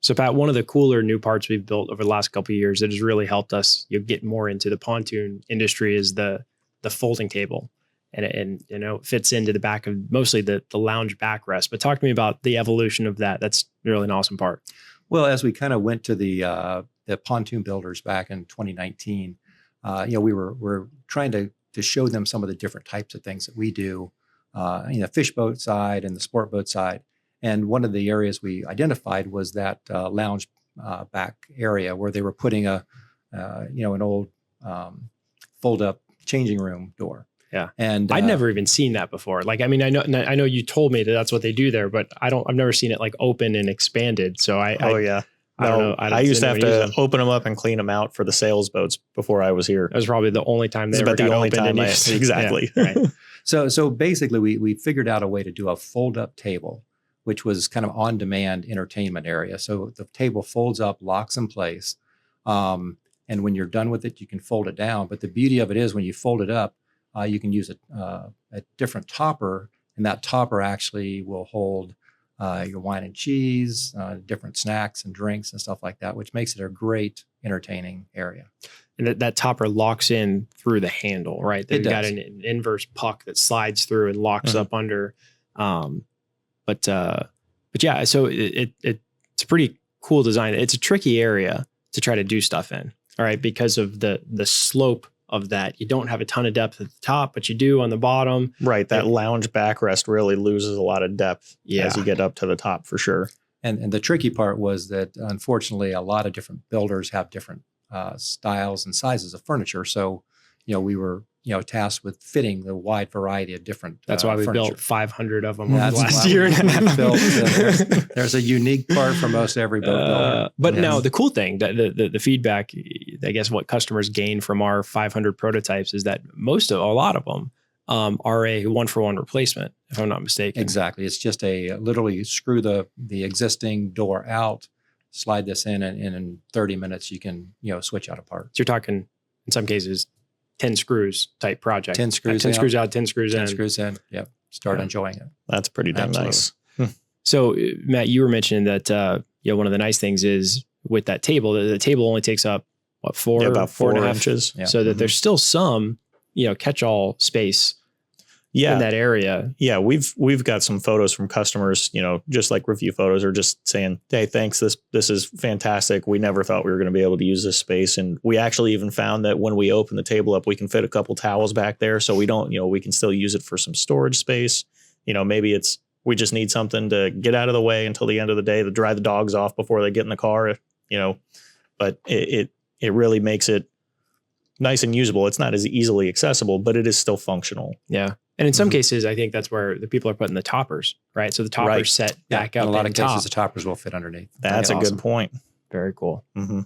So Pat, one of the cooler new parts we've built over the last couple of years that has really helped us get more into the pontoon industry is the folding table. And it fits into the back of mostly the lounge backrest. But talk to me about the evolution of that. That's really an awesome part. Well, as we kind of went to the pontoon builders back in 2019, we're trying to show them some of the different types of things that we do, fish boat side and the sport boat side. And one of the areas we identified was that lounge back area where they were putting an old fold up changing room door. Yeah. And I'd never even seen that before. Like, I mean, I know you told me that that's what they do there, but I've never seen it like open and expanded. So I don't know. I used to have to open them up and clean them out for the sales boats before I was here. That was probably the only time they ever got opened. Exactly. Yeah, right. So basically we figured out a way to do a fold up table, which was kind of on demand entertainment area. So the table folds up, locks in place. And when you're done with it, you can fold it down. But the beauty of it is when you fold it up, you can use a different topper, and that topper actually will hold your wine and cheese, different snacks and drinks and stuff like that, which makes it a great entertaining area. And that topper locks in through the handle, right? They've got an inverse puck that slides through and locks up under. But yeah, so it's a pretty cool design. It's a tricky area to try to do stuff in, all right, because of the slope of that. You don't have a ton of depth at the top, but you do on the bottom. Right. That lounge backrest really loses a lot of depth as you get up to the top for sure. And the tricky part was that unfortunately a lot of different builders have different styles and sizes of furniture. So, we were, tasked with fitting the wide variety of different That's why we furniture. Built 500 of them last year. There's a unique part for most every boat builder. But no, the cool thing, the feedback, I guess what customers gain from our 500 prototypes is that a lot of them are a 1-for-1 replacement, if I'm not mistaken. Exactly. It's just literally screw the existing door out, slide this in, and in 30 minutes you can switch out a part. So you're talking in some cases 10 screws type project. 10 screws 10 screws out, 10 screws in. 10 screws in. Yep. Start enjoying it. That's pretty damn nice. So Matt, you were mentioning that one of the nice things is with that table, the table only takes up about 4.5 inches. Yeah. So that there's still some catch-all space in that area. Yeah, we've got some photos from customers, just like review photos, or just saying, "Hey, thanks. This is fantastic. We never thought we were going to be able to use this space." And we actually even found that when we open the table up, we can fit a couple towels back there, so we don't, we can still use it for some storage space. Maybe we just need something to get out of the way until the end of the day to dry the dogs off before they get in the car. But it really makes it nice and usable. It's not as easily accessible, but it is still functional. Yeah. And in some cases, I think that's where the people are putting the toppers, right? So the toppers set back up. In a lot of cases, the toppers will fit underneath. That's a good point. Very cool. Mm-hmm.